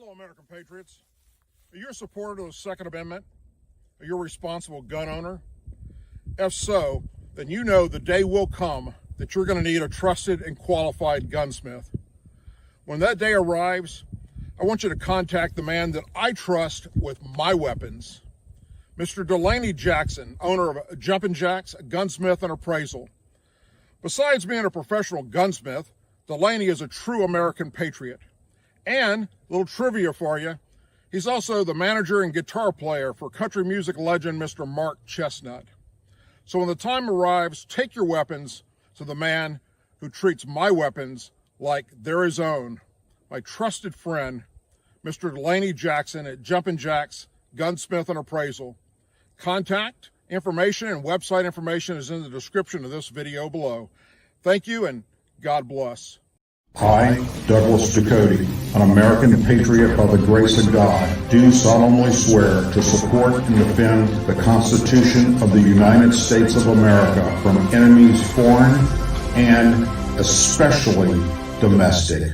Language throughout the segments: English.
Hello, American Patriots. Are you a supporter of the Second Amendment? Are you a responsible gun owner? If so, then you know the day will come that you're going to need a trusted and qualified gunsmith. When that day arrives, I want you to contact the man that I trust with my weapons, Mr. Delaney Jackson, owner of Jumpin, a gunsmith and appraisal. Besides being a professional gunsmith, Delaney is a true American patriot. And, a little trivia for you, he's also the manager and guitar player for country music legend Mr. Mark Chestnut. So when the time arrives, take your weapons to the man who treats my weapons like they're his own, my trusted friend, Mr. Delaney Jackson at Jumpin' Jack's Gunsmith and Appraisal. Contact information and website information is in the description of this video below. Thank you and God bless. I, Douglas Ducote, an American patriot by the grace of God, do solemnly swear to support and defend the Constitution of the United States of America from enemies foreign and especially domestic.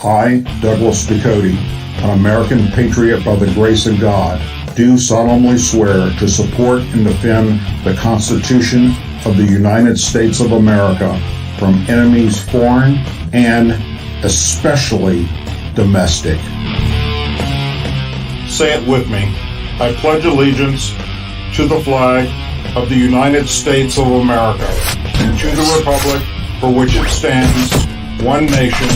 I, Douglas Ducote, an American patriot by the grace of God, do solemnly swear to support and defend the Constitution of the United States of America from enemies foreign and especially domestic. Say it with me. I pledge allegiance to the flag of the United States of America and to the republic for which it stands, one nation,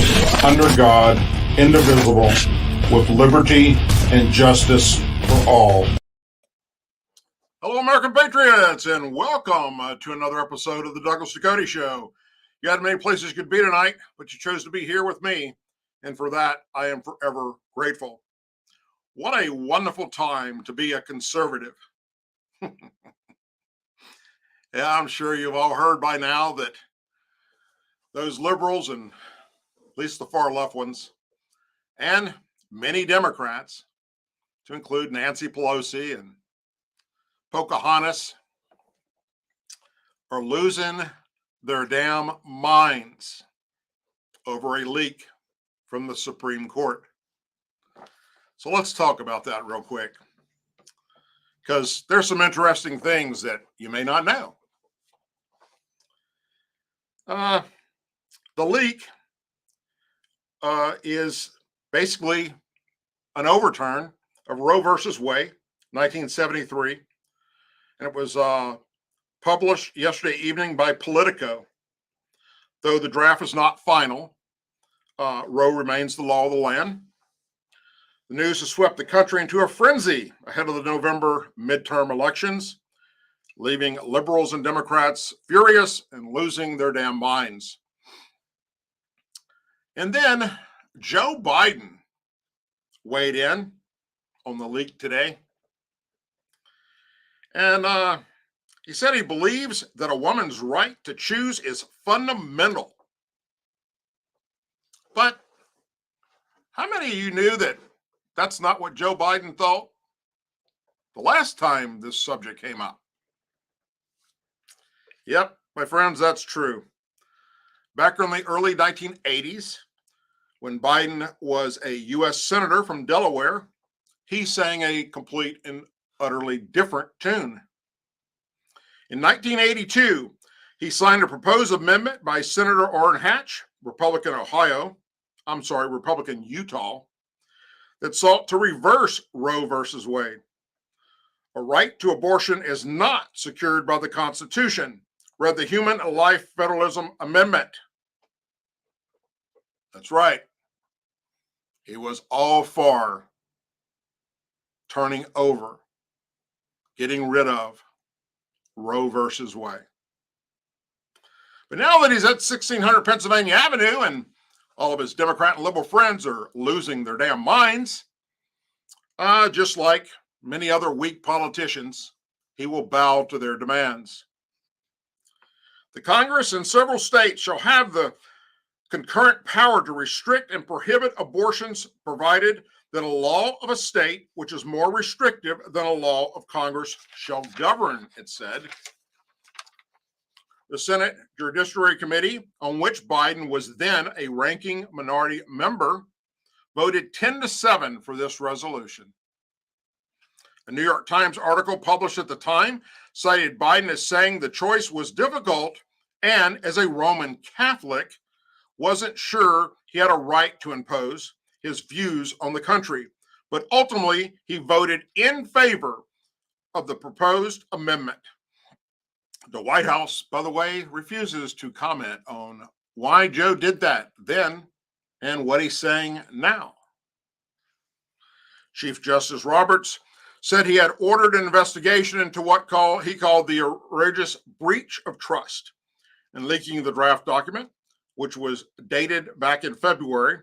under God, indivisible, with liberty and justice for all. Hello, American Patriots, and welcome to another episode of the Douglas Ducote Show. You had many places you could be tonight, but you chose to be here with me, and for that, I am forever grateful. What a wonderful time to be a conservative. Yeah, I'm sure you've all heard by now that those liberals, and at least the far left ones, and many Democrats, to include Nancy Pelosi and Pocahontas, are losing their damn minds over a leak from the Supreme Court. So let's talk about that real quick, because there's some interesting things that you may not know. The leak is basically an overturn of Roe versus Wade, 1973, and it was published yesterday evening by Politico. Though the draft is not final, Roe remains the law of the land. The news has swept the country into a frenzy ahead of the November midterm elections, leaving liberals and Democrats furious and losing their damn minds. And then Joe Biden weighed in on the leak today. And he said he believes that a woman's right to choose is fundamental. But how many of you knew that that's not what Joe Biden thought the last time this subject came up? Yep, my friends, that's true. Back in the early 1980s, when Biden was a U.S. Senator from Delaware, he sang a complete and utterly different tune. In 1982, he signed a proposed amendment by Senator Orrin Hatch, Republican Utah, that sought to reverse Roe versus Wade. A right to abortion is not secured by the Constitution, read the Human Life Federalism Amendment. That's right. He was all for turning over, getting rid of Roe versus Wade. But now that he's at 1600 Pennsylvania Avenue and all of his Democrat and liberal friends are losing their damn minds, just like many other weak politicians, he will bow to their demands. The Congress and several states shall have the concurrent power to restrict and prohibit abortions, provided that a law of a state which is more restrictive than a law of Congress shall govern, it said. The Senate Judiciary Committee, on which Biden was then a ranking minority member, voted 10-7 for this resolution. A New York Times article published at the time cited Biden as saying the choice was difficult and, as a Roman Catholic, wasn't sure he had a right to impose his views on the country, but ultimately he voted in favor of the proposed amendment. The White House, by the way, refuses to comment on why Joe did that then and what he's saying now. Chief Justice Roberts said he had ordered an investigation into what he called the egregious breach of trust in leaking the draft document, which was dated back in February.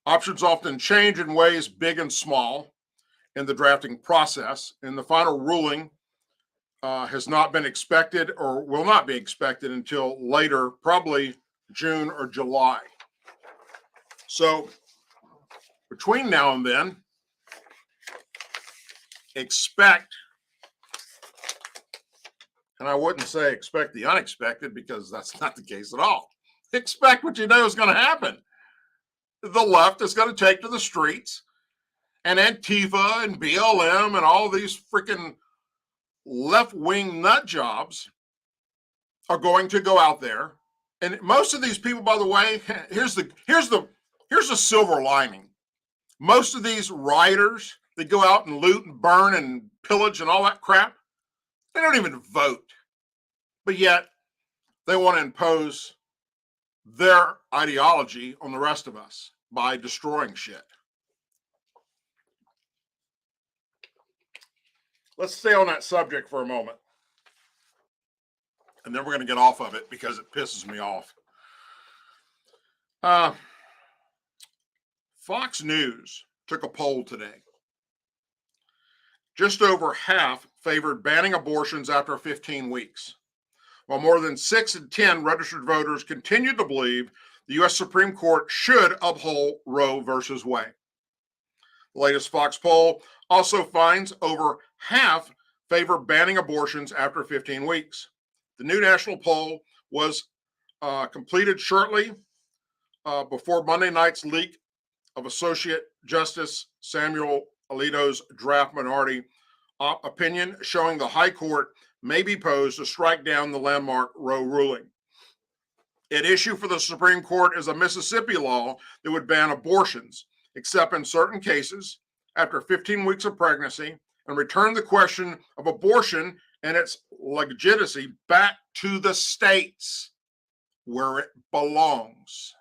Options often change in ways big and small in the drafting process, and the final ruling has not been expected or will not be expected until later, probably June or July. So between now and then, expect, and I wouldn't say expect the unexpected because that's not the case at all. Expect what you know is going to happen. The left is going to take to the streets, and Antifa and BLM and all these freaking left-wing nut jobs are going to go out there. And most of these people, by the way, here's the silver lining. Most of these rioters that go out and loot and burn and pillage and all that crap, they don't even vote. But yet they want to impose their ideology on the rest of us by destroying shit. Let's stay on that subject for a moment. And then we're going to get off of it because it pisses me off. Fox News took a poll today. Just over half favored banning abortions after 15 weeks, while more than 6 in 10 registered voters continued to believe the U.S. Supreme Court should uphold Roe versus Wade. The latest Fox poll also finds over half favor banning abortions after 15 weeks. The new national poll was completed shortly before Monday night's leak of Associate Justice Samuel Alito's draft minority opinion showing the High Court may be posed to strike down the landmark Roe ruling. At issue for the Supreme Court is a Mississippi law that would ban abortions, except in certain cases, after 15 weeks of pregnancy, and return the question of abortion and its legitimacy back to the states where it belongs.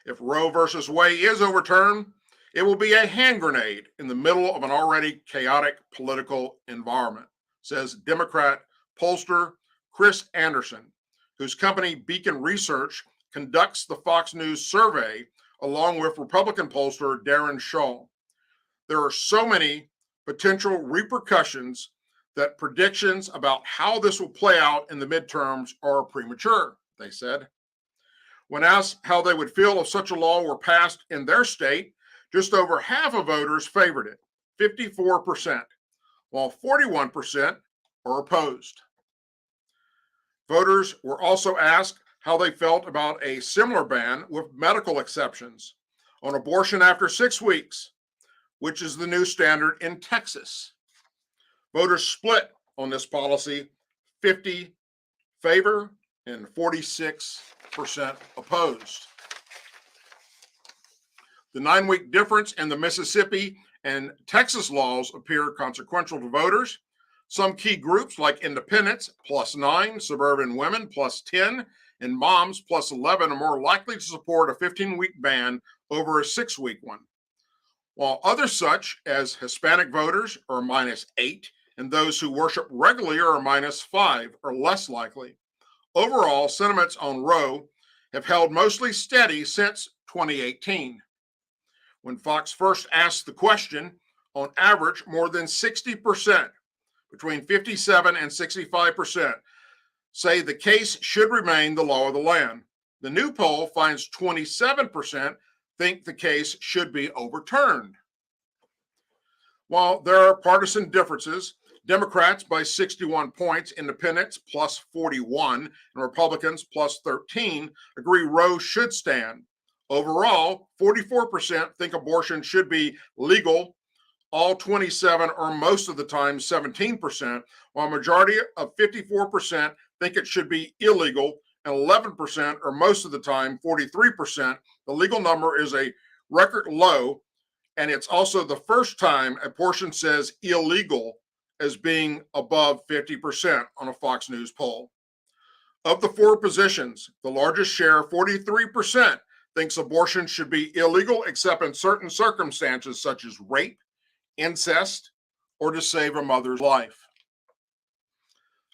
If Roe versus Wade is overturned, it will be a hand grenade in the middle of an already chaotic political environment, says Democrat pollster Chris Anderson, whose company Beacon Research conducts the Fox News survey along with Republican pollster Darren Shaw. There are so many potential repercussions that predictions about how this will play out in the midterms are premature, they said. When asked how they would feel if such a law were passed in their state, just over half of voters favored it, 54%, while 41% are opposed. Voters were also asked how they felt about a similar ban with medical exceptions on abortion after 6 weeks, which is the new standard in Texas. Voters split on this policy, 50 favor and 46% opposed. The 9-week difference in the Mississippi and Texas laws appear consequential to voters. Some key groups like independents, +9, suburban women, +10, and moms, +11, are more likely to support a 15-week ban over a 6-week one, while others such as Hispanic voters are -8, and those who worship regularly are -5, are less likely. Overall, sentiments on Roe have held mostly steady since 2018. When Fox first asked the question, on average, more than 60%, between 57 and 65%, say the case should remain the law of the land. The new poll finds 27% think the case should be overturned. While there are partisan differences, Democrats by 61 points, independents plus 41, and Republicans plus 13 agree Roe should stand. Overall, 44% think abortion should be legal, all 27 or most of the time 17%, while a majority of 54% think it should be illegal, and 11% or most of the time 43%. The legal number is a record low, and it's also the first time a portion says illegal as being above 50% on a Fox News poll. Of the four positions, the largest share, 43%, thinks abortion should be illegal except in certain circumstances such as rape, incest, or to save a mother's life.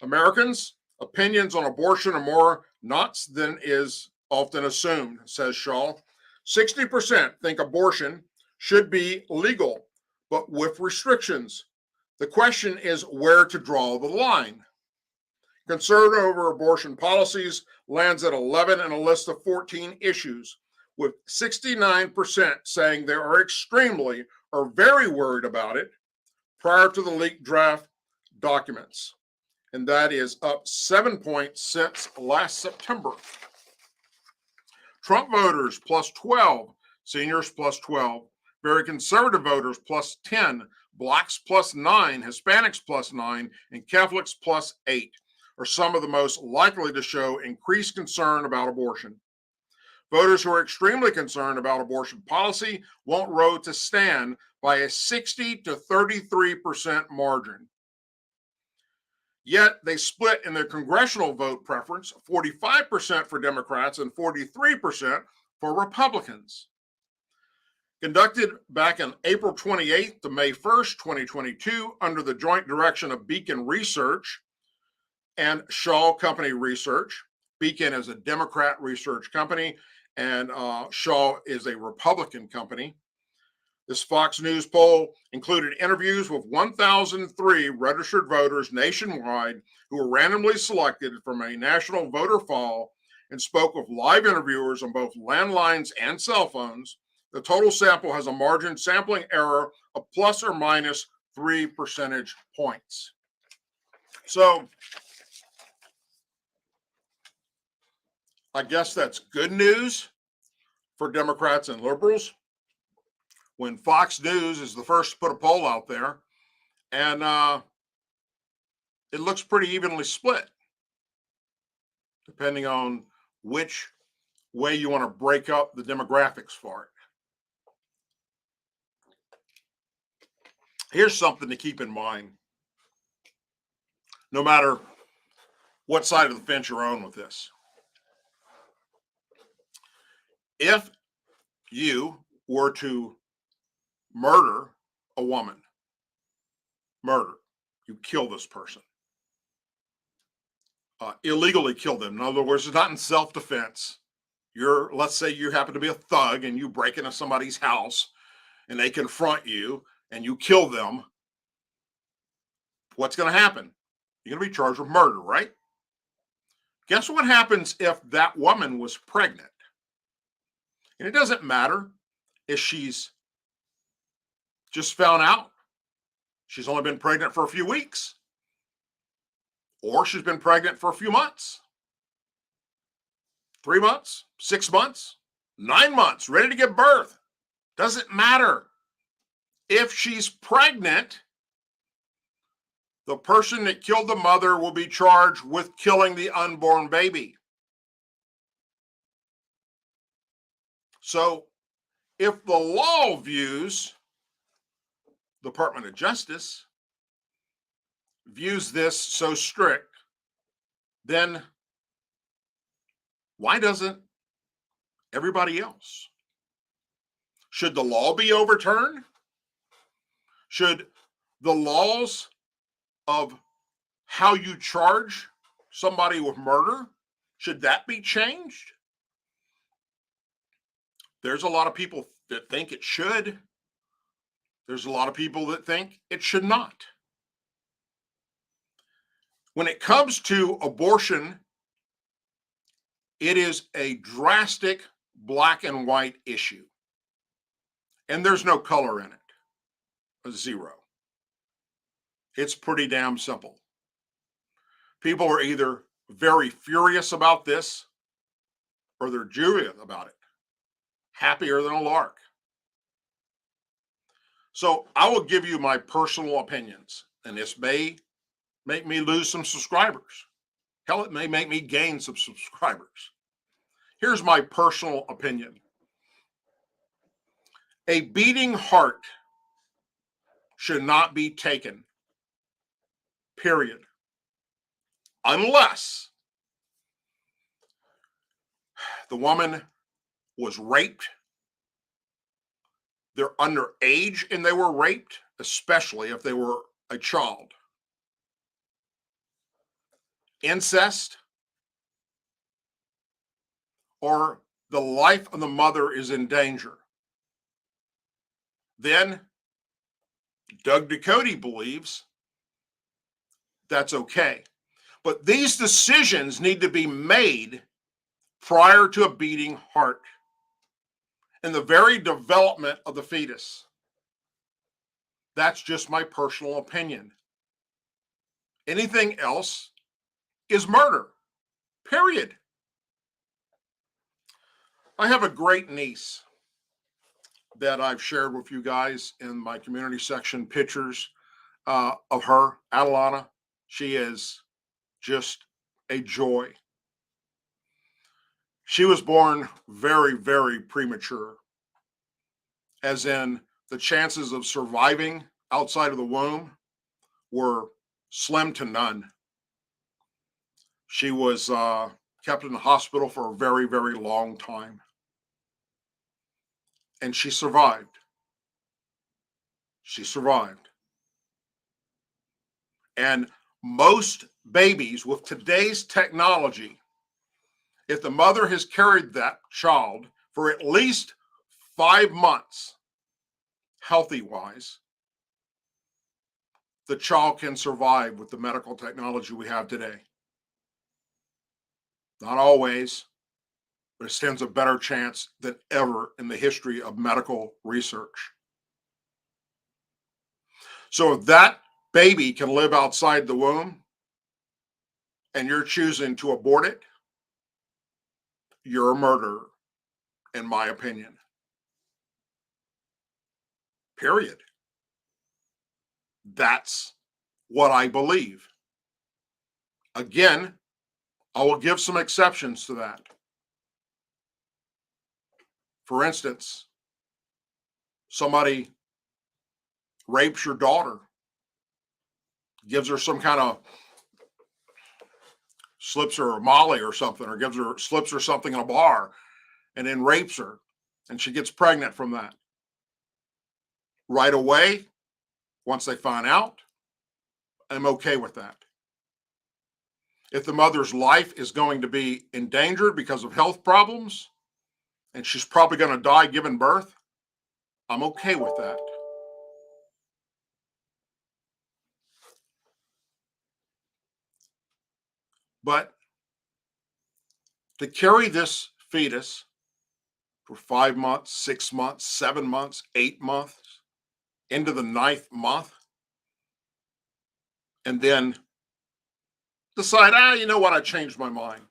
Americans' opinions on abortion are more nuts than is often assumed, says Shaw. 60% think abortion should be legal, but with restrictions. The question is where to draw the line. Concern over abortion policies lands at 11 in a list of 14 issues, with 69% saying they are extremely or very worried about it prior to the leaked draft documents. And that is up 7 points since last September. Trump voters plus 12, seniors plus 12, very conservative voters plus 10, blacks plus 9, Hispanics plus 9, and Catholics plus 8 are some of the most likely to show increased concern about abortion. Voters who are extremely concerned about abortion policy want Roe to stand by a 60 to 33% margin. Yet they split in their congressional vote preference, 45% for Democrats and 43% for Republicans. Conducted back on April 28th to May 1st, 2022, under the joint direction of Beacon Research and Shaw Company Research. Beacon is a Democrat research company, and Shaw is a Republican company. This Fox News poll included interviews with 1,003 registered voters nationwide who were randomly selected from a national voter file and spoke with live interviewers on both landlines and cell phones. The total sample has a margin sampling error of plus or minus 3 percentage points. So I guess that's good news for Democrats and liberals when Fox News is the first to put a poll out there, and it looks pretty evenly split, depending on which way you want to break up the demographics for it. Here's something to keep in mind, no matter what side of the fence you're on with this. If you were to murder a woman, you kill this person, illegally kill them. In other words, it's not in self-defense. Let's say you happen to be a thug and you break into somebody's house and they confront you and you kill them. What's going to happen? You're going to be charged with murder, right? Guess what happens if that woman was pregnant? And it doesn't matter if she's just found out she's only been pregnant for a few weeks, or she's been pregnant for a few months, 3 months, 6 months, 9 months, ready to give birth. Doesn't matter. If she's pregnant, the person that killed the mother will be charged with killing the unborn baby. So if the law views, Department of Justice views this so strict, then why doesn't everybody else? Should the law be overturned? Should the laws of how you charge somebody with murder, should that be changed? There's a lot of people that think it should. There's a lot of people that think it should not. When it comes to abortion, it is a drastic black and white issue. And there's no color in it. A zero. It's pretty damn simple. People are either very furious about this or they're jubilant about it, happier than a lark. So I will give you my personal opinions, and this may make me lose some subscribers. Hell, it may make me gain some subscribers. Here's my personal opinion. A beating heart should not be taken, period, unless the woman was raped, they're underage and they were raped, especially if they were a child. Incest, or the life of the mother is in danger. Then Doug Ducote believes that's okay. But these decisions need to be made prior to a beating heart and the very development of the fetus. That's just my personal opinion. Anything else is murder, period. I have a great niece that I've shared with you guys in my community section, pictures of her, Adelana. She is just a joy. She was born very, very premature, as in the chances of surviving outside of the womb were slim to none. She was kept in the hospital for a very, very long time. And she survived. She survived. And most babies with today's technology, if the mother has carried that child for at least 5 months, healthy-wise, the child can survive with the medical technology we have today. Not always, but it stands a better chance than ever in the history of medical research. So if that baby can live outside the womb and you're choosing to abort it, you're a murderer, in my opinion. Period. That's what I believe. Again, I will give some exceptions to that. For instance, somebody rapes your daughter, gives her some kind of, slips her a Molly or something, or slips her something in a bar, and then rapes her, and she gets pregnant from that. Right away, once they find out, I'm okay with that. If the mother's life is going to be endangered because of health problems, and she's probably going to die giving birth, I'm okay with that. But to carry this fetus for 5 months, 6 months, 7 months, 8 months, into the 9th month, and then decide, you know what, I changed my mind.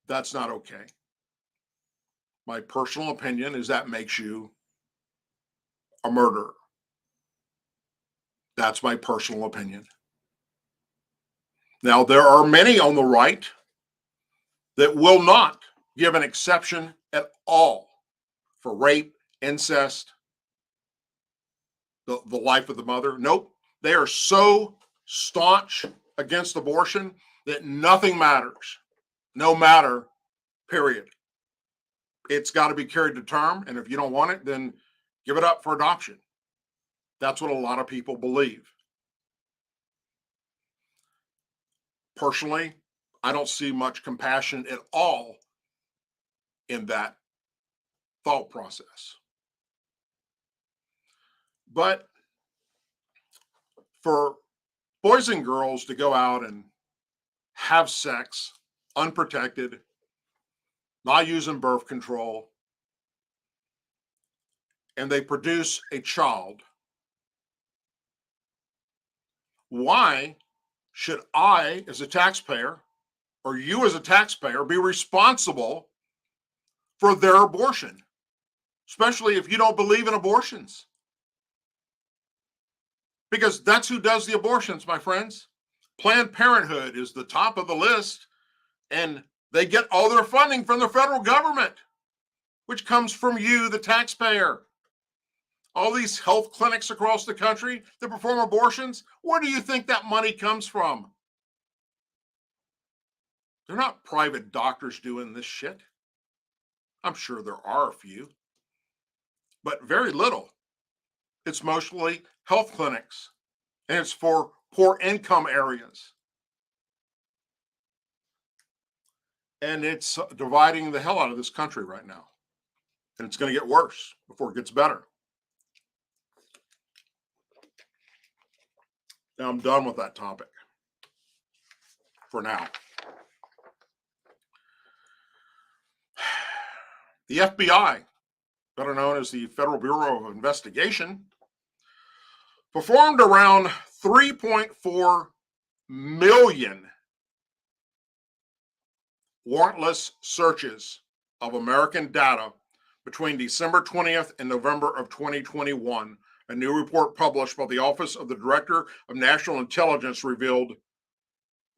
That's not okay. My personal opinion is that makes you a murderer. That's my personal opinion. Now, there are many on the right that will not give an exception at all for rape, incest, the life of the mother. Nope. They are so staunch against abortion that nothing matters. No matter, period. It's got to be carried to term. And if you don't want it, then give it up for adoption. That's what a lot of people believe. Personally, I don't see much compassion at all in that thought process. But for boys and girls to go out and have sex unprotected, not using birth control, and they produce a child why should I, as a taxpayer, or you as a taxpayer, be responsible for their abortion, especially if you don't believe in abortions? Because that's who does the abortions, my friends. Planned Parenthood is the top of the list, and they get all their funding from the federal government, which comes from you, the taxpayer. All these health clinics across the country that perform abortions, where do you think that money comes from? They're not private doctors doing this shit. I'm sure there are a few, but very little. It's mostly health clinics, and it's for poor income areas. And it's dividing the hell out of this country right now. And it's going to get worse before it gets better. Now I'm done with that topic for now. The FBI, better known as the Federal Bureau of Investigation, performed around 3.4 million warrantless searches of American data between December 20th and November of 2021, a new report published by the Office of the Director of National Intelligence revealed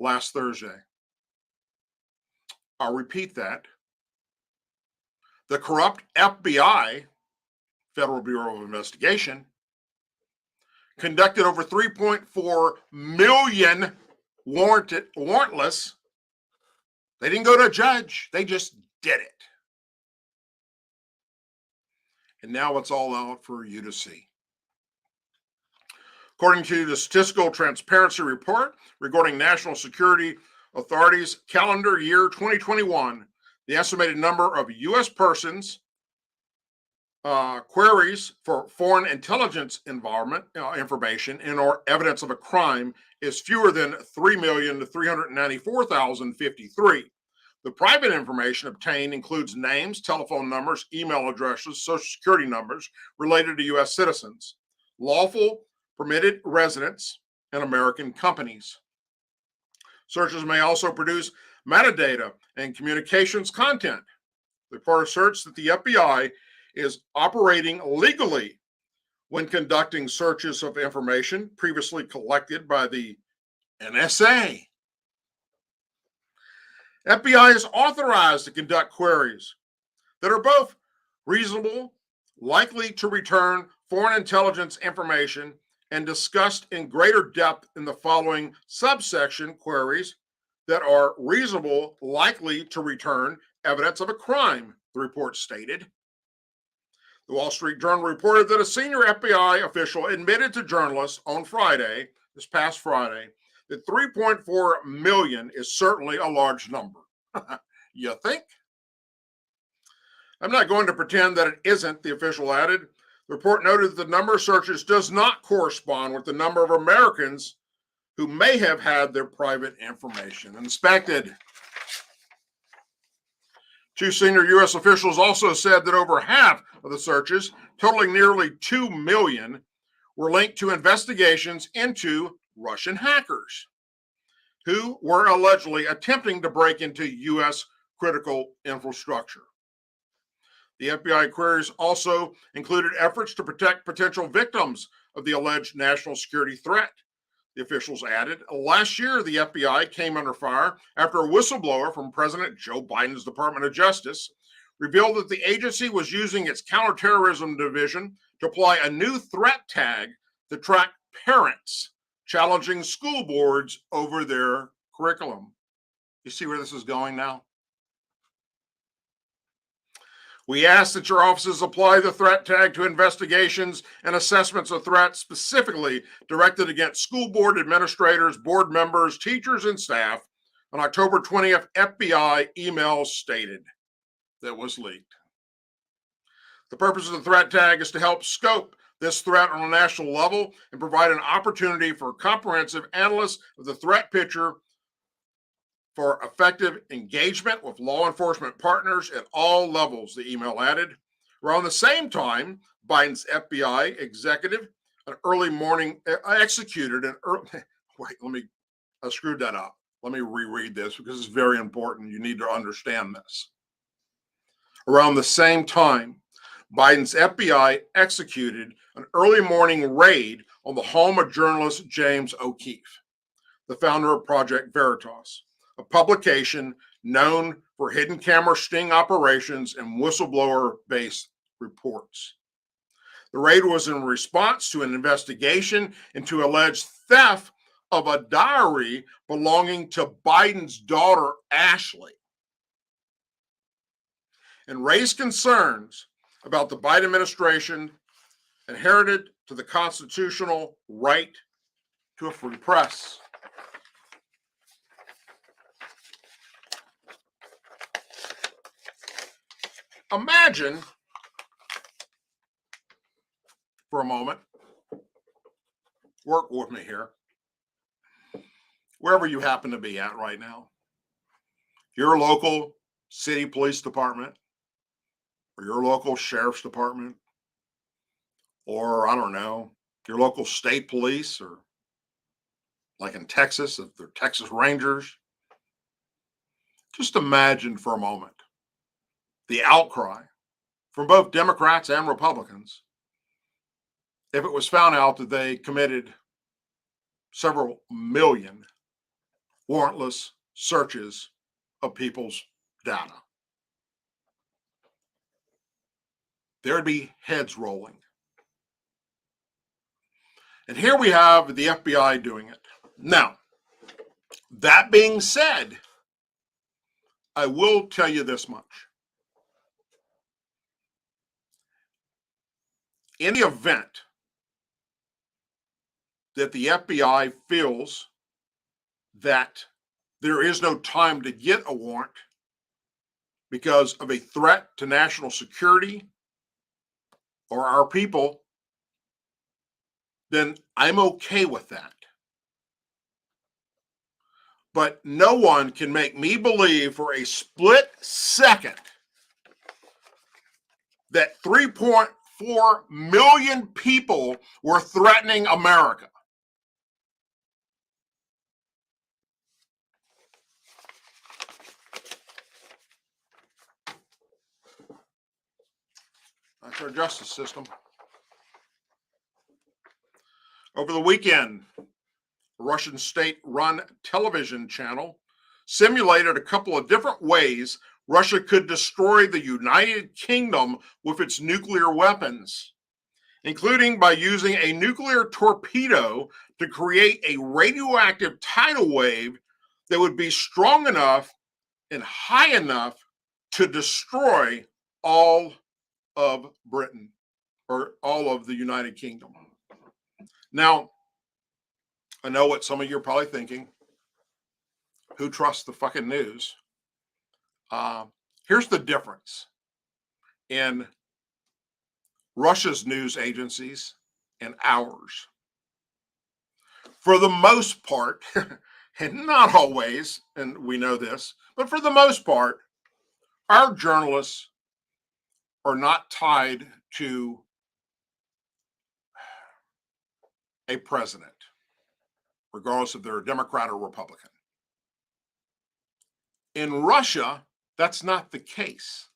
last Thursday. I'll repeat that. The corrupt FBI, Federal Bureau of Investigation, conducted over 3.4 million warrantless. They didn't go to a judge. They just did it. And now it's all out for you to see. According to the Statistical Transparency Report regarding National Security Authority's calendar year 2021, the estimated number of U.S. persons queries for foreign intelligence information and or evidence of a crime is fewer than 3,394,053. The private information obtained includes names, telephone numbers, email addresses, social security numbers related to U.S. citizens, lawful permitted residents, and American companies. Searches may also produce metadata and communications content. The report asserts that the FBI is operating legally when conducting searches of information previously collected by the NSA. FBI is authorized to conduct queries that are both reasonable, likely to return foreign intelligence information, and discussed in greater depth in the following subsection queries that are reasonable, likely to return evidence of a crime, the report stated. The Wall Street Journal reported that a senior FBI official admitted to journalists on Friday, this past Friday, that 3.4 million is certainly a large number. You think? I'm not going to pretend that it isn't, the official added. The report noted that the number of searches does not correspond with the number of Americans who may have had their private information inspected. Two senior U.S. officials also said that over half of the searches, totaling nearly 2 million, were linked to investigations into Russian hackers who were allegedly attempting to break into U.S. critical infrastructure. The FBI queries also included efforts to protect potential victims of the alleged national security threat. The officials added, last year the FBI came under fire after a whistleblower from President Joe Biden's Department of Justice revealed that the agency was using its counterterrorism division to apply a new threat tag to track parents challenging school boards over their curriculum. You see where this is going now? We ask that your offices apply the threat tag to investigations and assessments of threats specifically directed against school board administrators, board members, teachers, and staff. On October 20th, FBI email stated that was leaked. The purpose of the threat tag is to help scope this threat on a national level and provide an opportunity for comprehensive analysis of the threat picture for effective engagement with law enforcement partners at all levels, the email added. Around the same time, Biden's FBI executive executed an wait, I screwed that up. Let me reread this because it's very important. You need to understand this. Around the same time, Biden's FBI executed an early morning raid on the home of journalist James O'Keefe, the founder of Project Veritas, a publication known for hidden camera sting operations and whistleblower-based reports. The raid was in response to an investigation into alleged theft of a diary belonging to Biden's daughter, Ashley, and raised concerns about the Biden administration inherited to the constitutional right to a free press. Imagine for a moment, work with me here, wherever you happen to be at right now, your local city police department, or your local sheriff's department, or I don't know, your local state police, or like in Texas, if they're Texas Rangers. Just imagine for a moment the outcry from both Democrats and Republicans if it was found out that they committed several million warrantless searches of people's data. There'd be heads rolling. And here we have the FBI doing it. Now, that being said, I will tell you this much. In the event that the FBI feels that there is no time to get a warrant because of a threat to national security or our people, then I'm okay with that. But no one can make me believe for a split second that 3.4 million people were threatening America. That's our justice system. Over the weekend, a Russian state-run television channel simulated a couple of different ways Russia could destroy the United Kingdom with its nuclear weapons, including by using a nuclear torpedo to create a radioactive tidal wave that would be strong enough and high enough to destroy all of Britain or all of the United Kingdom. Now, I know what some of you are probably thinking. Who trusts the fucking news? Here's the difference in Russia's news agencies and ours. For the most part, and not always, and we know this, but for the most part, our journalists are not tied to a president, regardless if they're a Democrat or Republican. In Russia, that's not the case.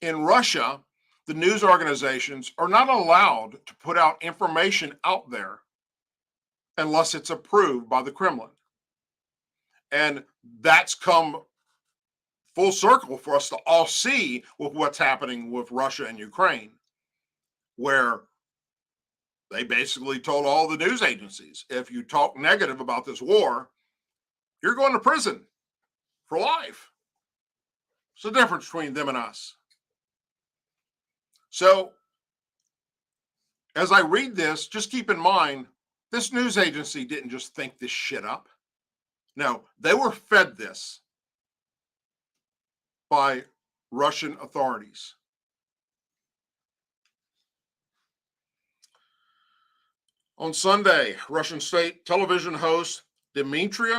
In Russia, the news organizations are not allowed to put out information out there unless it's approved by the Kremlin. And that's come full circle for us to all see with what's happening with Russia and Ukraine, where they basically told all the news agencies, if you talk negative about this war, you're going to prison for life. It's the difference between them and us. So, as I read this, just keep in mind, this news agency didn't just think this shit up. No, they were fed this by Russian authorities. On Sunday, Russian state television host Dmitry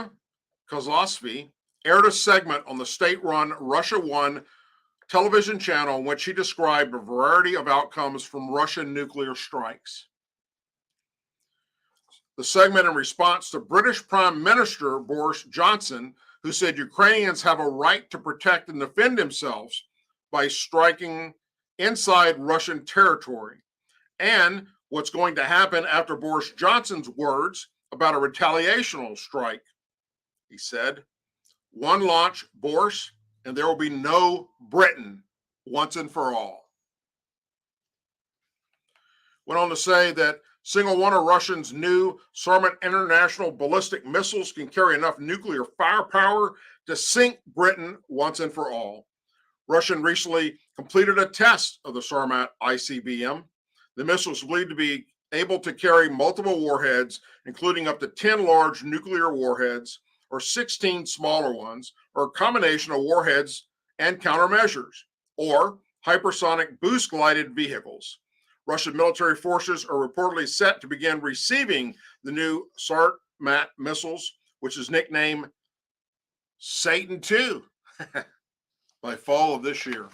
Kozlovsky aired a segment on the state-run Russia One television channel in which he described a variety of outcomes from Russian nuclear strikes. The segment in response to British Prime Minister Boris Johnson, who said Ukrainians have a right to protect and defend themselves by striking inside Russian territory, and what's going to happen after Boris Johnson's words about a retaliational strike. He said, "One launch, Boris, and there will be no Britain once and for all." Went on to say that single one of Russia's new Sarmat international ballistic missiles can carry enough nuclear firepower to sink Britain once and for all. Russia recently completed a test of the Sarmat ICBM. The missile is believed to be able to carry multiple warheads, including up to 10 large nuclear warheads or 16 smaller ones, or a combination of warheads and countermeasures, or hypersonic boost-glided vehicles. Russian military forces are reportedly set to begin receiving the new Sarmat missiles, which is nicknamed Satan II, by fall of this year.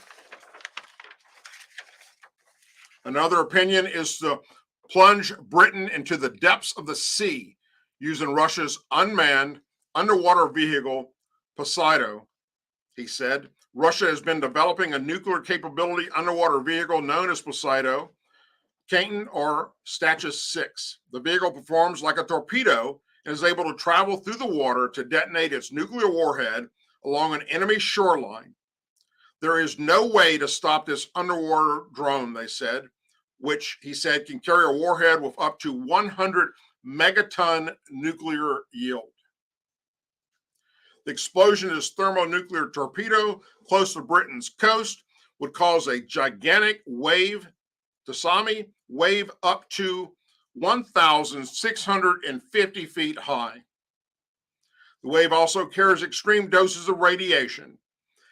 Another opinion is to plunge Britain into the depths of the sea using Russia's unmanned underwater vehicle, Poseidon. He said, Russia has been developing a nuclear capability underwater vehicle known as Poseidon, Canton, or Status 6. The vehicle performs like a torpedo and is able to travel through the water to detonate its nuclear warhead along an enemy shoreline. There is no way to stop this underwater drone, they said, which he said can carry a warhead with up to 100 megaton nuclear yield. The explosion of this thermonuclear torpedo close to Britain's coast would cause a gigantic wave, tsunami wave up to 1,650 feet high. The wave also carries extreme doses of radiation.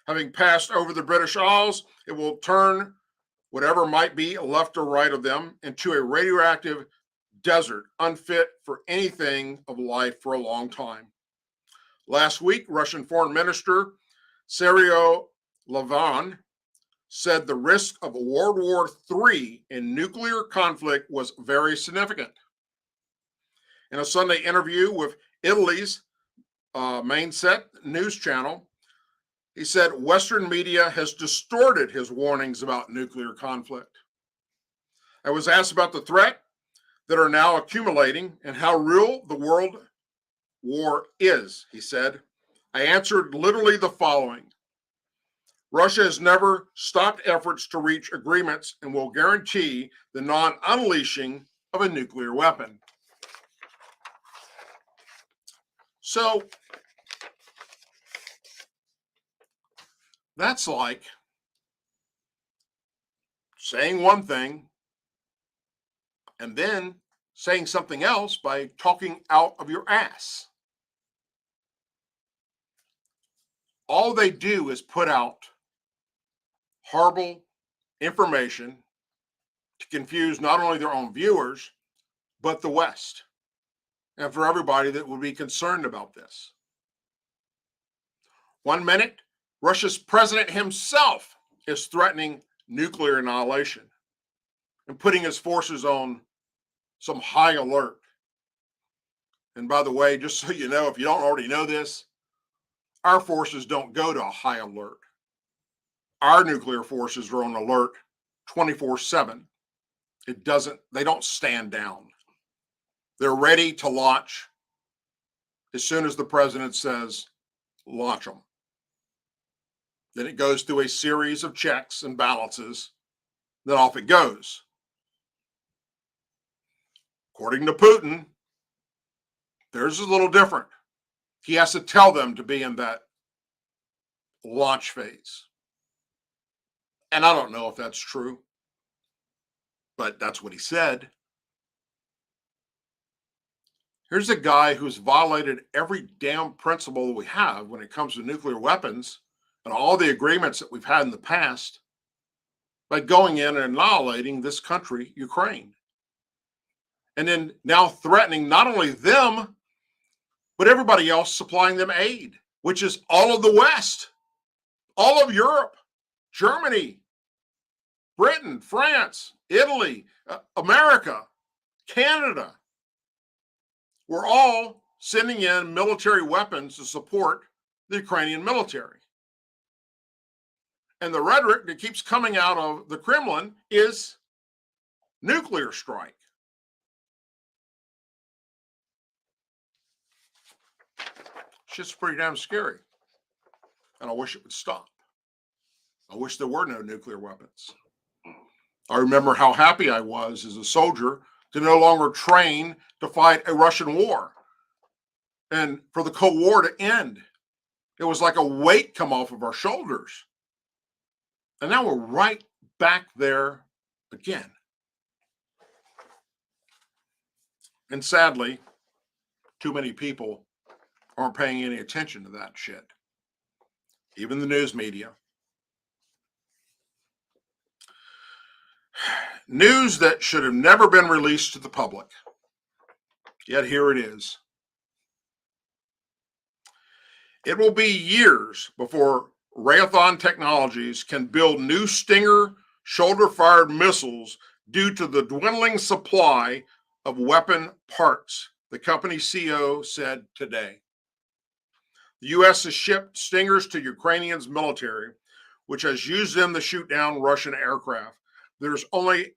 Having passed over the British Isles, it will turn whatever might be left or right of them into a radioactive desert, unfit for anything of life for a long time. Last week, Russian Foreign Minister Sergei Lavrov said the risk of World War III in nuclear conflict was very significant. In a Sunday interview with Italy's Mainset news channel, he said Western media has distorted his warnings about nuclear conflict. I was asked about the threat that are now accumulating and how real the world war is, he said. I answered literally the following. Russia has never stopped efforts to reach agreements and will guarantee the non-unleashing of a nuclear weapon. So that's like saying one thing and then saying something else by talking out of your ass. All they do is put out horrible information to confuse not only their own viewers, but the West, and for everybody that would be concerned about this. 1 minute, Russia's president himself is threatening nuclear annihilation and putting his forces on some high alert. And by the way, just so you know, if you don't already know this, our forces don't go to a high alert. Our nuclear forces are on alert 24/7. They don't stand down. They're ready to launch as soon as the president says, launch them. Then it goes through a series of checks and balances. Then off it goes. According to Putin, theirs is a little different. He has to tell them to be in that launch phase. And I don't know if that's true, but that's what he said. Here's a guy who's violated every damn principle that we have when it comes to nuclear weapons and all the agreements that we've had in the past by going in and annihilating this country, Ukraine. And then now threatening not only them, but everybody else supplying them aid, which is all of the West, all of Europe, Germany, Britain, France, Italy, America, Canada. We're all sending in military weapons to support the Ukrainian military. And the rhetoric that keeps coming out of the Kremlin is nuclear strike. Shit's pretty damn scary. And I wish it would stop. I wish there were no nuclear weapons. I remember how happy I was as a soldier to no longer train to fight a Russian war and for the Cold War to end. It was like a weight come off of our shoulders. And now we're right back there again. And sadly, too many people aren't paying any attention to that shit. Even the news media. News that should have never been released to the public. Yet here it is. It will be years before Raytheon Technologies can build new Stinger shoulder-fired missiles due to the dwindling supply of weapon parts, the company CEO said today. The U.S. has shipped Stingers to Ukrainian's military, which has used them to shoot down Russian aircraft. There's only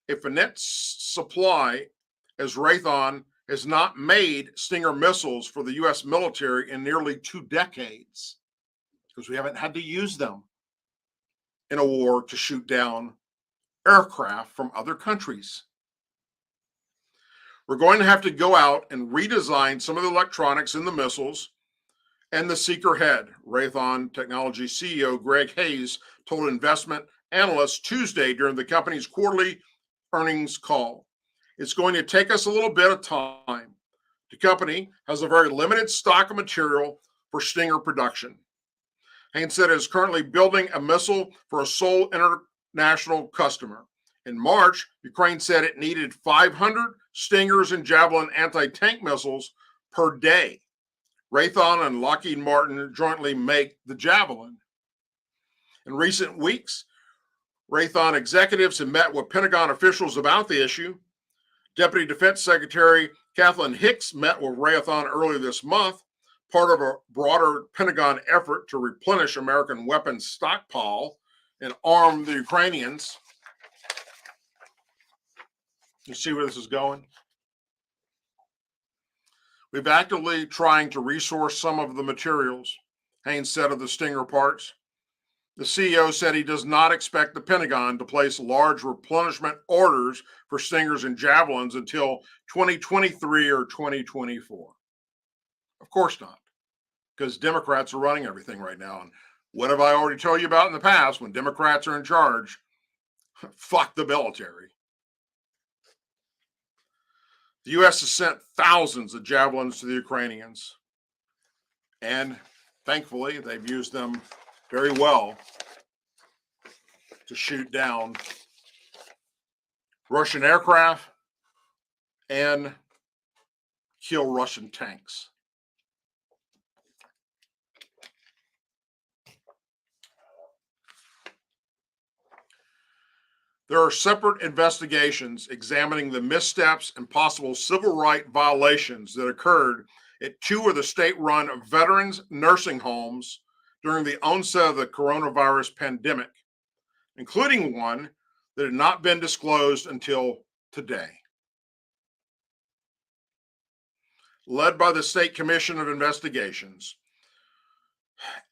a finite supply, as Raytheon has not made Stinger missiles for the U.S. military in nearly 2 decades because we haven't had to use them in a war to shoot down aircraft from other countries. We're going to have to go out and redesign some of the electronics in the missiles and the seeker head, Raytheon Technology CEO Greg Hayes told investment analysts Tuesday during the company's quarterly earnings call. It's going to take us a little bit of time. The company has a very limited stock of material for Stinger production. Hayes said it is currently building a missile for a sole international customer. In March, Ukraine said it needed 500 Stingers and Javelin anti-tank missiles per day. Raytheon and Lockheed Martin jointly make the Javelin. In recent weeks, Raytheon executives have met with Pentagon officials about the issue. Deputy Defense Secretary Kathleen Hicks met with Raytheon earlier this month, part of a broader Pentagon effort to replenish American weapons stockpile and arm the Ukrainians. You see where this is going? We've actively trying to resource some of the materials, Haynes said of the Stinger parts. The CEO said he does not expect the Pentagon to place large replenishment orders for Stingers and Javelins until 2023 or 2024. Of course not, because Democrats are running everything right now. And what have I already told you about in the past? When Democrats are in charge, fuck the military. The U.S. has sent thousands of Javelins to the Ukrainians, and thankfully they've used them very well to shoot down Russian aircraft and kill Russian tanks. There are separate investigations examining the missteps and possible civil rights violations that occurred at 2 of the state-run veterans nursing homes during the onset of the coronavirus pandemic, including one that had not been disclosed until today. Led by the State Commission of Investigations,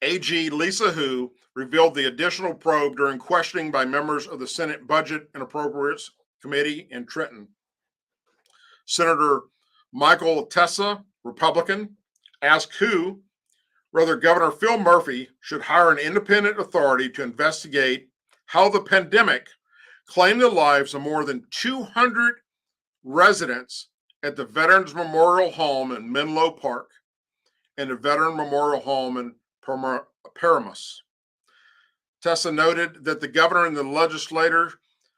AG Lisa Hu revealed the additional probe during questioning by members of the Senate Budget and Appropriates Committee in Trenton. Senator Michael Tessa, Republican, asked Hu whether Governor Phil Murphy should hire an independent authority to investigate how the pandemic claimed the lives of more than 200 residents at the Veterans Memorial Home in Menlo Park and the Veteran Memorial Home in Paramus. Tessa noted that the governor and the legislature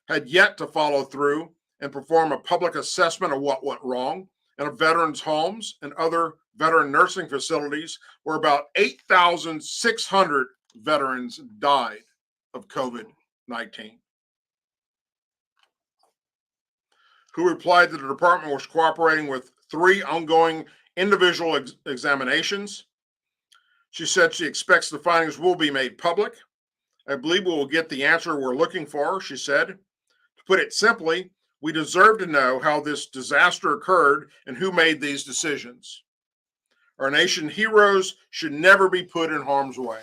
had yet to follow through and perform a public assessment of what went wrong in veterans' homes and other veteran nursing facilities where about 8,600 veterans died of COVID-19. Who replied that the department was cooperating with 3 ongoing individual examinations. She said she expects the findings will be made public. I believe we will get the answer we're looking for, she said. To put it simply, we deserve to know how this disaster occurred and who made these decisions. Our nation heroes should never be put in harm's way.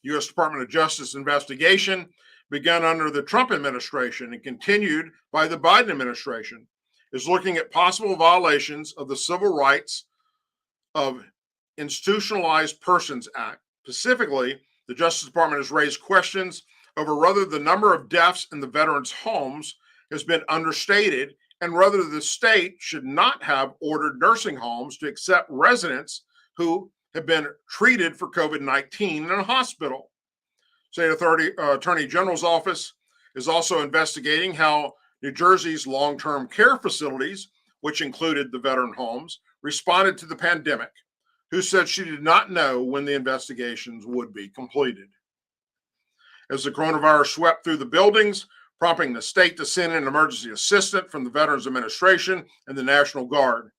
U.S. Department of Justice investigation begun under the Trump administration and continued by the Biden administration is looking at possible violations of the Civil Rights of Institutionalized Persons Act. Specifically, the Justice Department has raised questions over whether the number of deaths in the veterans' homes has been understated and whether the state should not have ordered nursing homes to accept residents who have been treated for COVID-19 in a hospital. State Attorney General's office is also investigating how New Jersey's long-term care facilities, which included the veteran homes, responded to the pandemic, who said she did not know when the investigations would be completed. As the coronavirus swept through the buildings, prompting the state to send an emergency assistant from the Veterans Administration and the National Guard.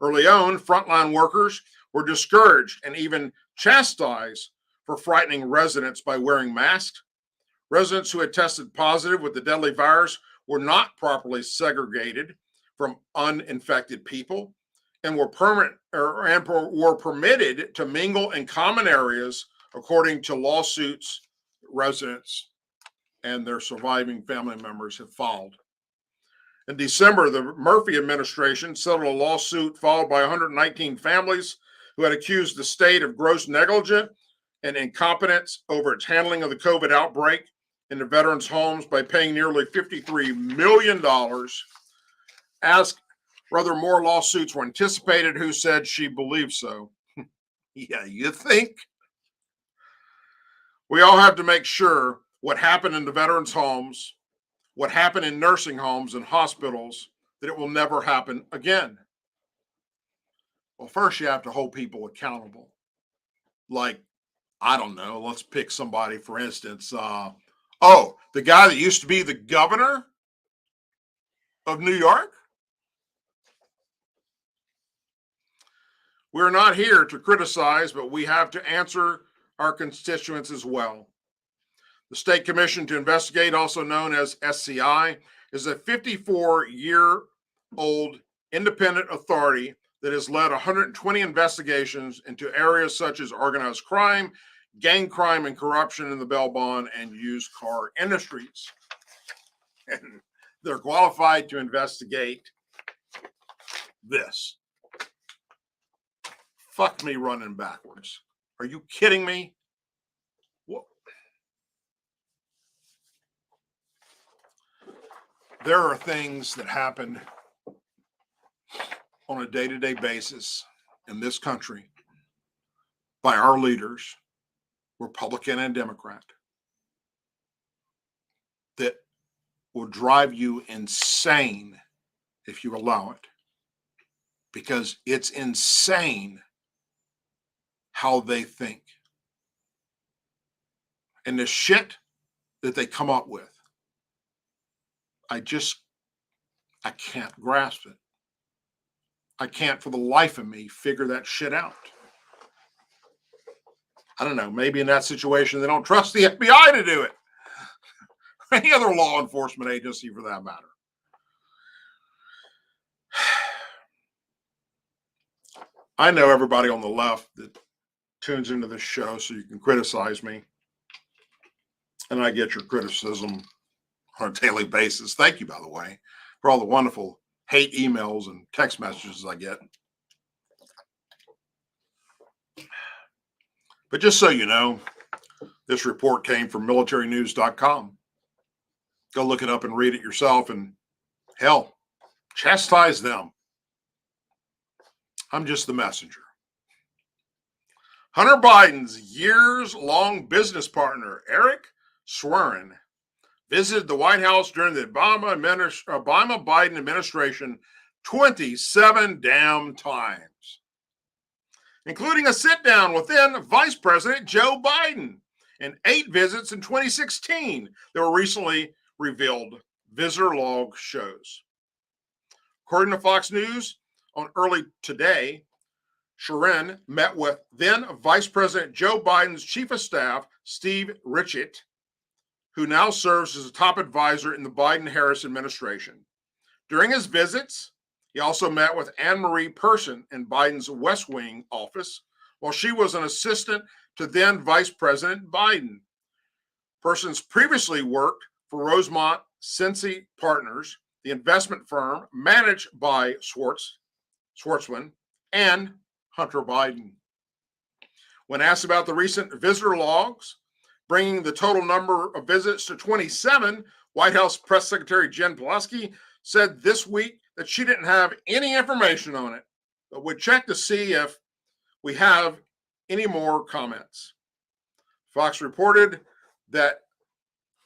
Early on, frontline workers were discouraged and even chastised for frightening residents by wearing masks. Residents who had tested positive with the deadly virus were not properly segregated from uninfected people and were permitted to mingle in common areas, according to lawsuits residents and their surviving family members have filed. In December, the Murphy administration settled a lawsuit filed by 119 families who had accused the state of gross negligence and incompetence over its handling of the COVID outbreak in the veterans' homes by paying nearly $53 million. Asked whether more lawsuits were anticipated, who said she believed so. Yeah, you think? We all have to make sure what happened in the veterans' homes, what happened in nursing homes and hospitals, that it will never happen again. Well, first you have to hold people accountable. Like, I don't know, let's pick somebody, for instance. The guy that used to be the governor of New York. We're not here to criticize, but we have to answer our constituents as well. The State Commission to Investigate, also known as SCI, is a 54-year-old independent authority that has led 120 investigations into areas such as organized crime, gang crime, and corruption in the bail bond and used car industries. And they're qualified to investigate this. Fuck me running backwards. Are you kidding me? What? There are things that happen on a day-to-day basis in this country by our leaders, Republican and Democrat, that will drive you insane if you allow it. Because it's insane how they think. And the shit that they come up with, I can't grasp it. I can't for the life of me figure that shit out. I don't know, maybe in that situation they don't trust the FBI to do it. Any other law enforcement agency for that matter. I know everybody on the left that tunes into this show so you can criticize me. And I get your criticism on a daily basis. Thank you, by the way, for all the wonderful hate emails and text messages I get. But just so you know, this report came from militarynews.com. Go look it up and read it yourself, and hell, chastise them. I'm just the messenger. Hunter Biden's years-long business partner, Eric Schwerin, visited the White House during the Obama-Biden administration 27 damn times, including a sit-down with then Vice President Joe Biden and 8 visits in 2016 that were recently revealed, visitor log shows. According to Fox News, on early today, Sharon met with then Vice President Joe Biden's Chief of Staff, Steve Richett, who now serves as a top advisor in the Biden-Harris administration. During his visits, he also met with Anne Marie Person in Biden's West Wing office, while she was an assistant to then Vice President Biden. Persons previously worked for Rosemont Sensi Partners, the investment firm managed by Schwartzman and Hunter Biden. When asked about the recent visitor logs, bringing the total number of visits to 27, White House Press Secretary Jen Psaki said this week that she didn't have any information on it, but would check to see if we have any more comments. Fox reported that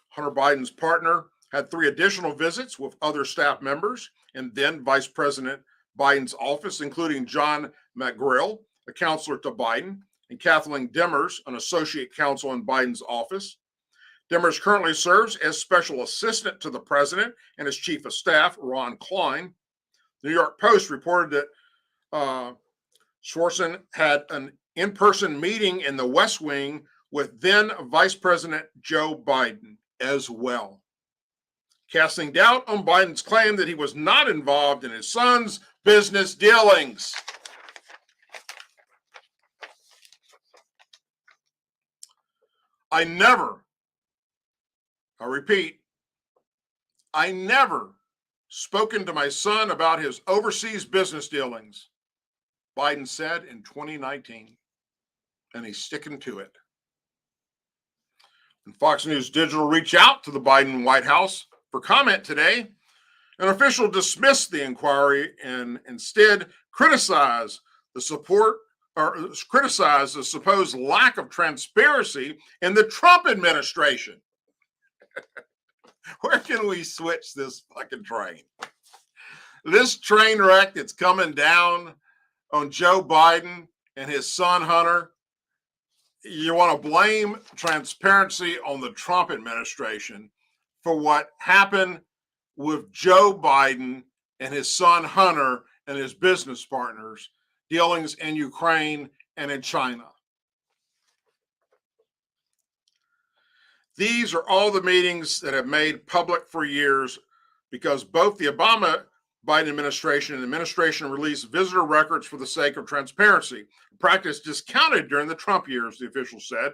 Hunter Biden's partner had 3 additional visits with other staff members and then Vice President Biden's office, including John McGrill, a counselor to Biden, and Kathleen Demers, an associate counsel in Biden's office. Demers currently serves as special assistant to the president and his chief of staff, Ron Klein. The New York Post reported that Schwarzen had an in-person meeting in the West Wing with then Vice President Joe Biden as well, casting doubt on Biden's claim that he was not involved in his son's business dealings. I repeat, I never spoken to my son about his overseas business dealings, Biden said in 2019, and he's sticking to it. And Fox News Digital reached out to the Biden White House for comment today. An official dismissed the inquiry and instead criticized the supposed lack of transparency in the Trump administration. Where can we switch this fucking train? This train wreck that's coming down on Joe Biden and his son Hunter, you want to blame transparency on the Trump administration for what happened with Joe Biden and his son Hunter and his business partners, dealings in Ukraine and in China. These are all the meetings that have made public for years because both the Obama-Biden administration and administration released visitor records for the sake of transparency, a practice discounted during the Trump years, the official said.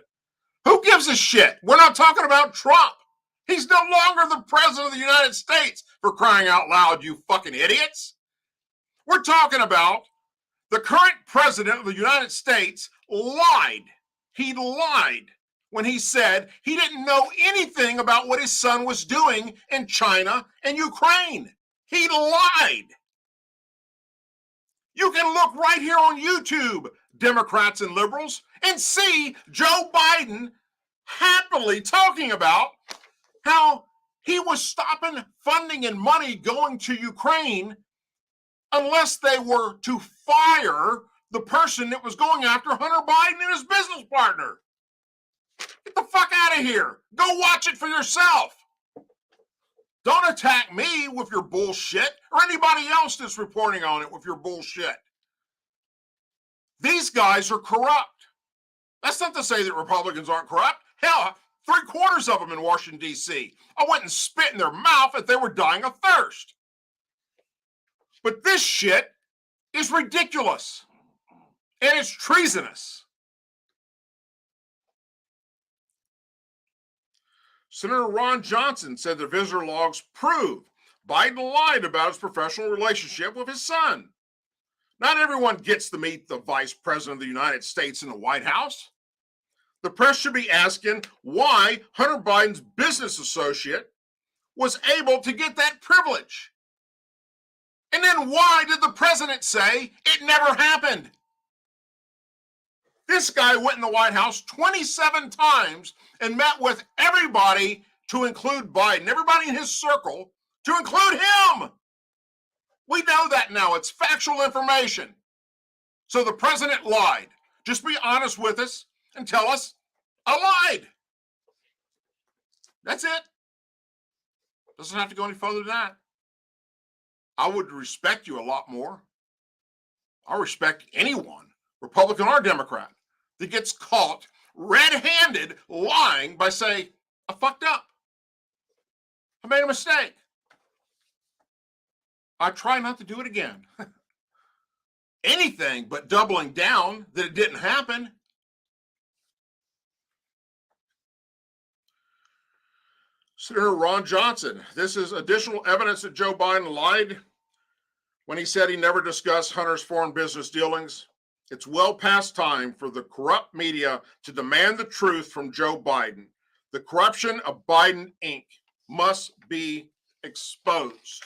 Who gives a shit? We're not talking about Trump. He's no longer the president of the United States, for crying out loud, you fucking idiots. We're talking about the current president of the United States lied. He lied when he said he didn't know anything about what his son was doing in China and Ukraine. He lied. You can look right here on YouTube, Democrats and liberals, and see Joe Biden happily talking about how he was stopping funding and money going to Ukraine unless they were to fire the person that was going after Hunter Biden and his business partner. Get the fuck out of here. Go watch it for yourself. Don't attack me with your bullshit or anybody else that's reporting on it with your bullshit. These guys are corrupt. That's not to say that Republicans aren't corrupt. Hell, 3/4 of them in Washington, D.C. I went and spit in their mouth if they were dying of thirst. But this shit is ridiculous. And it's treasonous. Senator Ron Johnson said the visitor logs prove Biden lied about his professional relationship with his son. Not everyone gets to meet the Vice President of the United States in the White House. The press should be asking why Hunter Biden's business associate was able to get that privilege. And then why did the president say it never happened? This guy went in the White House 27 times and met with everybody to include Biden, everybody in his circle to include him. We know that now. It's factual information. So the president lied. Just be honest with us and tell us, I lied. That's it. Doesn't have to go any further than that. I would respect you a lot more. I respect anyone, Republican or Democrat, that gets caught red-handed lying by saying, I fucked up. I made a mistake. I try not to do it again. Anything but doubling down that it didn't happen. Senator Ron Johnson, this is additional evidence that Joe Biden lied when he said he never discussed Hunter's foreign business dealings. It's well past time for the corrupt media to demand the truth from Joe Biden. The corruption of Biden Inc. must be exposed.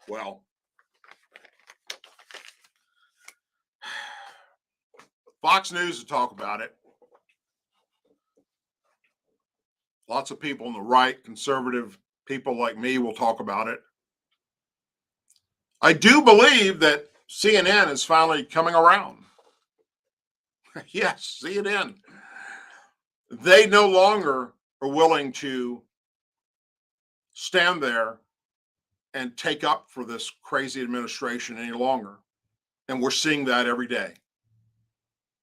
Well, Fox News will talk about it. Lots of people on the right, conservative people like me, will talk about it. I do believe that CNN is finally coming around. Yes, CNN. They no longer are willing to stand there and take up for this crazy administration any longer. And we're seeing that every day.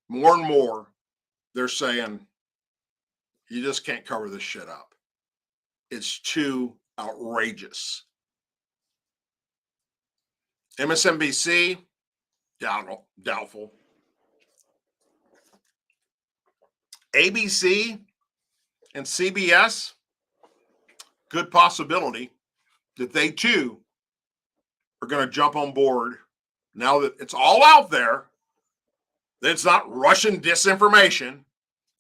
More and more, they're saying, you just can't cover this shit up. It's too outrageous. MSNBC, doubtful. ABC and CBS, good possibility that they too are going to jump on board now that it's all out there, that it's not Russian disinformation.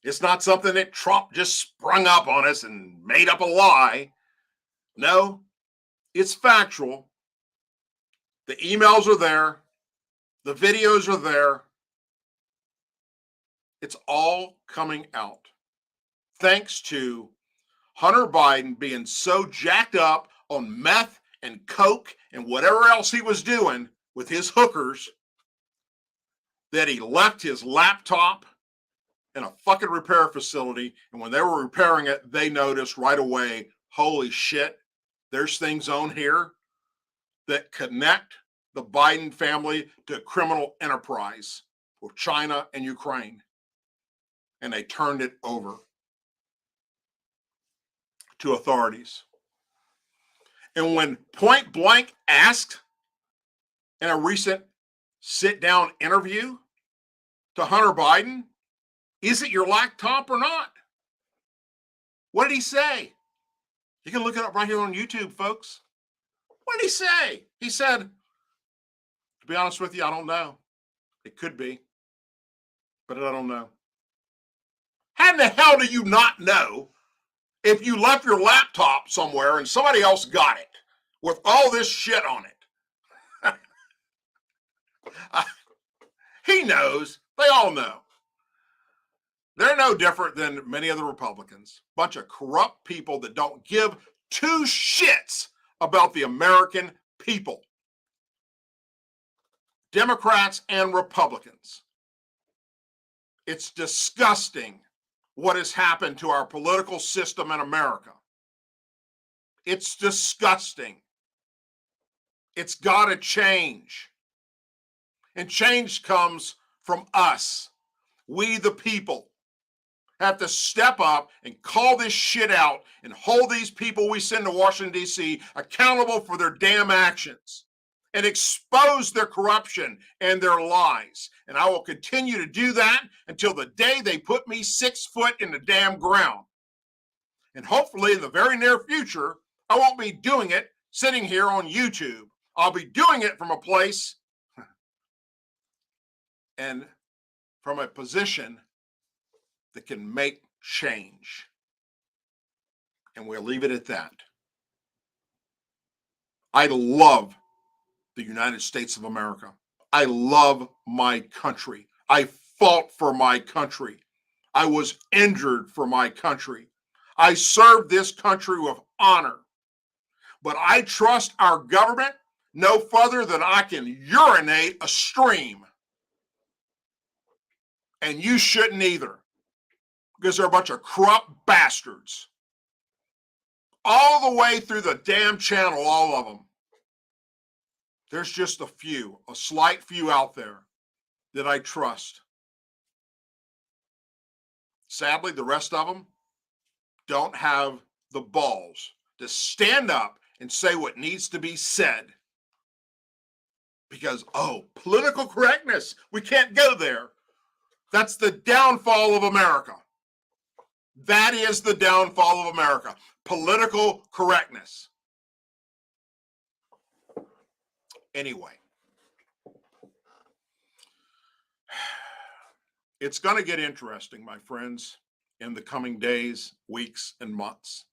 It's not something that Trump just sprung up on us and made up a lie. No, it's factual. The emails are there. The videos are there. It's all coming out. Thanks to Hunter Biden being so jacked up on meth and coke and whatever else he was doing with his hookers that he left his laptop in a fucking repair facility. And when they were repairing it, they noticed right away, holy shit, there's things on here that connect the Biden family to a criminal enterprise with China and Ukraine. And they turned it over to authorities. And when point blank asked in a recent sit-down interview to Hunter Biden, is it your laptop or not? What did he say? You can look it up right here on YouTube, folks. What did he say? He said, to be honest with you, I don't know. It could be, but I don't know. How in the hell do you not know if you left your laptop somewhere and somebody else got it with all this shit on it? He knows. They all know. They're no different than many other Republicans. Bunch of corrupt people that don't give two shits about the American people. Democrats and Republicans. It's disgusting what has happened to our political system in America. It's disgusting. It's got to change. And change comes from us. We, the people, have to step up and call this shit out and hold these people we send to Washington, D.C. accountable for their damn actions and expose their corruption and their lies. And I will continue to do that until the day they put me 6 foot in the damn ground. And hopefully in the very near future, I won't be doing it sitting here on YouTube. I'll be doing it from a place and from a position that can make change. And we'll leave it at that. I love the United States of America. I love my country. I fought for my country. I was injured for my country. I served this country with honor. But I trust our government no further than I can urinate a stream. And you shouldn't either, because they're a bunch of corrupt bastards. all the way through the damn channel, all of them. There's just a few, a slight few out there that I trust. Sadly, the rest of them don't have the balls to stand up and say what needs to be said. Because, political correctness, we can't go there. That's the downfall of America. That is the downfall of America. Political correctness. Anyway, it's going to get interesting, my friends, in the coming days, weeks, and months.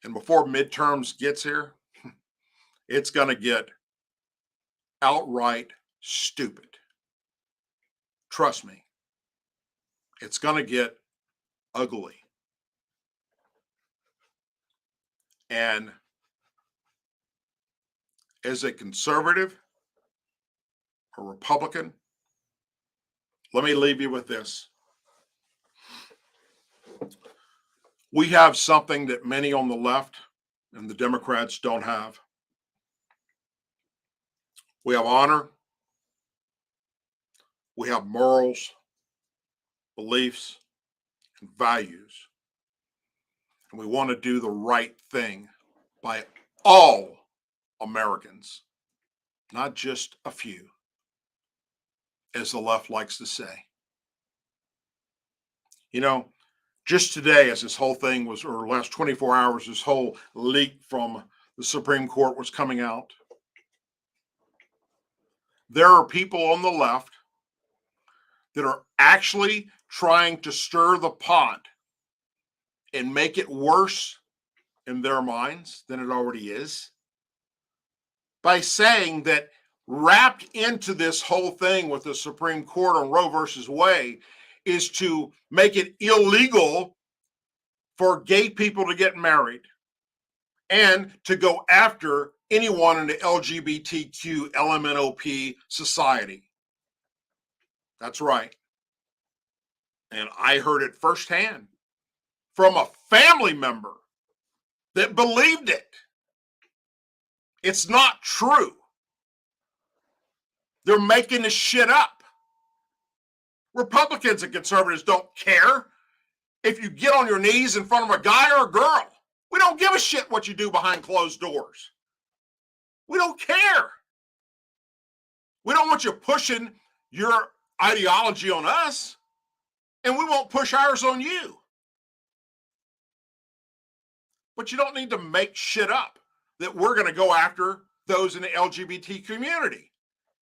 And before midterms gets here, it's going to get outright stupid. Trust me, it's going to get ugly. And as a conservative, a Republican, let me leave you with this. We have something that many on the left and the Democrats don't have. We have honor. We have morals, beliefs, and values. And we want to do the right thing by all Americans, not just a few, as the left likes to say. You know, just today, as this whole thing was, or last 24 hours, this whole leak from the Supreme Court was coming out, there are people on the left that are actually trying to stir the pot and make it worse in their minds than it already is by saying that wrapped into this whole thing with the Supreme Court on Roe versus Wade is to make it illegal for gay people to get married and to go after anyone in the LGBTQ LMNOP society. That's right. And I heard it firsthand from a family member that believed it. It's not true. They're making this shit up. Republicans and conservatives don't care if you get on your knees in front of a guy or a girl. We don't give a shit what you do behind closed doors. We don't care. We don't want you pushing your ideology on us, and we won't push ours on you. But you don't need to make shit up that we're going to go after those in the LGBT community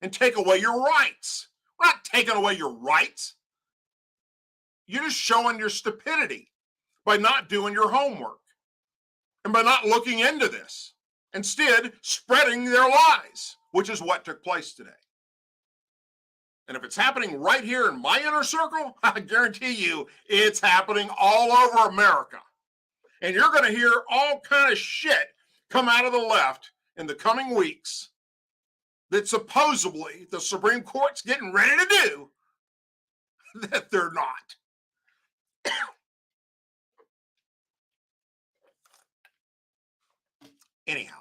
and take away your rights. We're not taking away your rights. You're just showing your stupidity by not doing your homework and by not looking into this. Instead, spreading their lies, which is what took place today. And if it's happening right here in my inner circle, I guarantee you it's happening all over America. And you're going to hear all kind of shit come out of the left in the coming weeks that supposedly the Supreme Court's getting ready to do that they're not. Anyhow,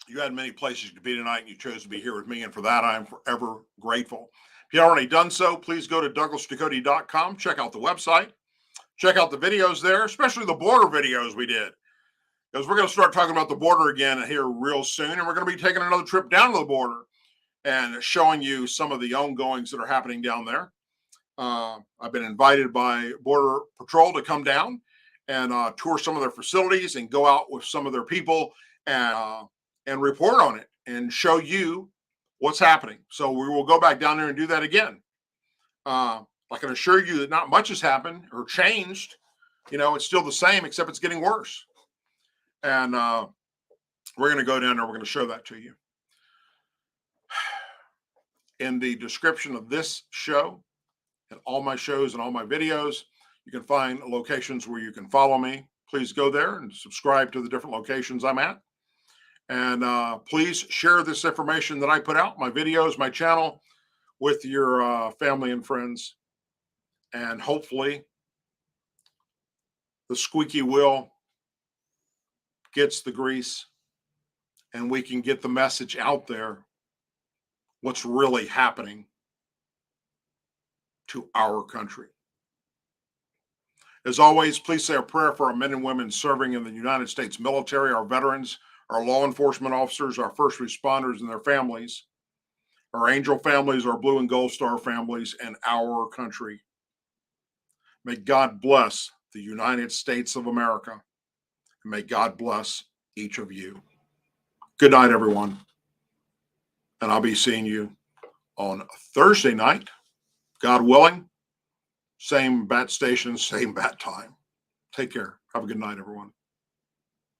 you had many places to be tonight, and you chose to be here with me, and for that, I am forever grateful. If you haven't already done so, please go to DouglasDucote.com, check out the website, check out the videos there, especially the border videos we did, because we're going to start talking about the border again here real soon, and we're going to be taking another trip down to the border and showing you some of the ongoings that are happening down there. I've been invited by Border Patrol to come down and tour some of their facilities and go out with some of their people and report on it and show you what's happening. So we will go back down there and do that again. I can assure you that not much has happened or changed. You know, it's still the same, except it's getting worse. And we're going to go down there. We're going to show that to you. In the description of this show and all my shows and all my videos, you can find locations where you can follow me. Please go there and subscribe to the different locations I'm at. And please share this information that I put out, my videos, my channel, with your family and friends. And hopefully the squeaky wheel gets the grease, and we can get the message out there what's really happening to our country. As always, please say a prayer for our men and women serving in the United States military, our veterans, our law enforcement officers, our first responders and their families, our angel families, our blue and gold star families, and our country. May God bless the United States of America, and may God bless each of you. Good night, everyone, and I'll be seeing you on Thursday night, God willing. Same bat station, same bat time. Take care. Have a good night, everyone.